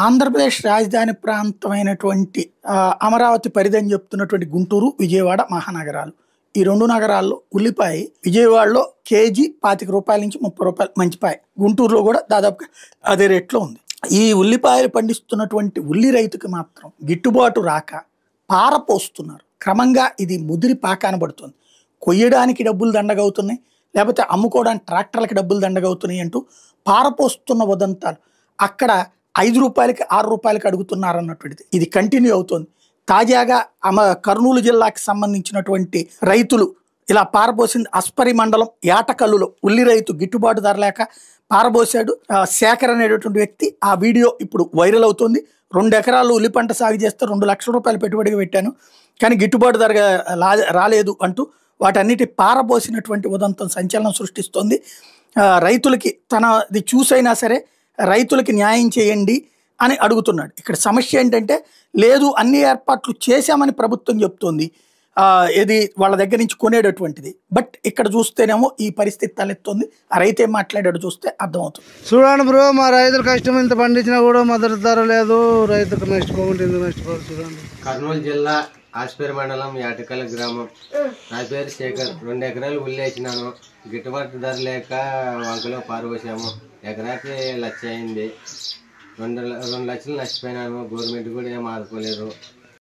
ఆంధ్రప్రదేశ్ రాజధాని ప్రాంతమైనటువంటి అమరావతి పరిధి అని చెప్తున్నటువంటి గుంటూరు, విజయవాడ మహానగరాలు. ఈ 2 నగరాల్లో ఉల్లిపాయ విజయవాడలో కేజీ రూ. 25 నుంచి రూ. 30 మంచిపాయ. గుంటూరులో కూడా దాదాపుగా అదే రేట్లో ఉంది. ఈ ఉల్లిపాయలు పండిస్తున్నటువంటి ఉల్లి రైతుకి మాత్రం గిట్టుబాటు రాక పారపోస్తున్నారు. క్రమంగా ఇది ముదిరి పాకాన పడుతుంది. కొయ్యడానికి డబ్బులు దండగవుతున్నాయి, లేకపోతే అమ్ముకోవడానికి ట్రాక్టర్లకి డబ్బులు దండగవుతున్నాయి అంటూ పారపోస్తున్న ఉదంతాలు అక్కడ రూ. 5కి రూ. 6కి అడుగుతున్నారు అన్నటువంటిది ఇది కంటిన్యూ అవుతుంది. తాజాగా కర్నూలు జిల్లాకి సంబంధించినటువంటి రైతులు ఇలా పారబోసింది. అస్పరి మండలం యాటకల్లులో ఉల్లి రైతు గిట్టుబాటు ధర లేక పారబోసాడు. శేఖర్ అనేటటువంటి వ్యక్తి ఆ వీడియో ఇప్పుడు వైరల్ అవుతుంది. 2 ఎకరాలు ఉల్లి పంట సాగు చేస్తే ₹2,00,000 పెట్టుబడిగా పెట్టాను, కానీ గిట్టుబాటు ధర రాలేదు అంటూ వాటన్నిటి పారబోసినటువంటి ఉదంతం సంచలనం సృష్టిస్తోంది. రైతులకి తనది చూసైనా సరే రైతులకి న్యాయం చేయండి అని అడుగుతున్నాడు. ఇక్కడ సమస్య ఏంటంటే లేదు, అన్ని ఏర్పాట్లు చేశామని ప్రభుత్వం చెప్తోంది, ఇది వాళ్ళ దగ్గర నుంచి కొనేటటువంటిది. బట్ ఇక్కడ చూస్తేనేమో ఈ పరిస్థితి తలెత్తుంది. ఆ రైతు ఏం మాట్లాడాడు చూస్తే అర్థమవుతుంది. చూడండి బ్రో, మా రైతులు కష్టం ఇంత పండించినా కూడా మద్దతు ధర లేదు. రైతుకు నష్టపోకుంటే ఎందుకు నష్టపోవాలి చూడండి. కర్నూలు జిల్లా ఆస్పేరు మండలం యాటకల్ గ్రామం. నా పేరు శేఖర్. 2 ఎకరాలు ఉల్లి వేసినాను. గిట్టుబాటు ధర లేక వంకలో పారబోసాము. ఎకరాకి 1,00,000 అయింది. 2 లక్షలు నష్టపోయినాను. గవర్నమెంట్ కూడా ఏం ఆదుకోలేదు.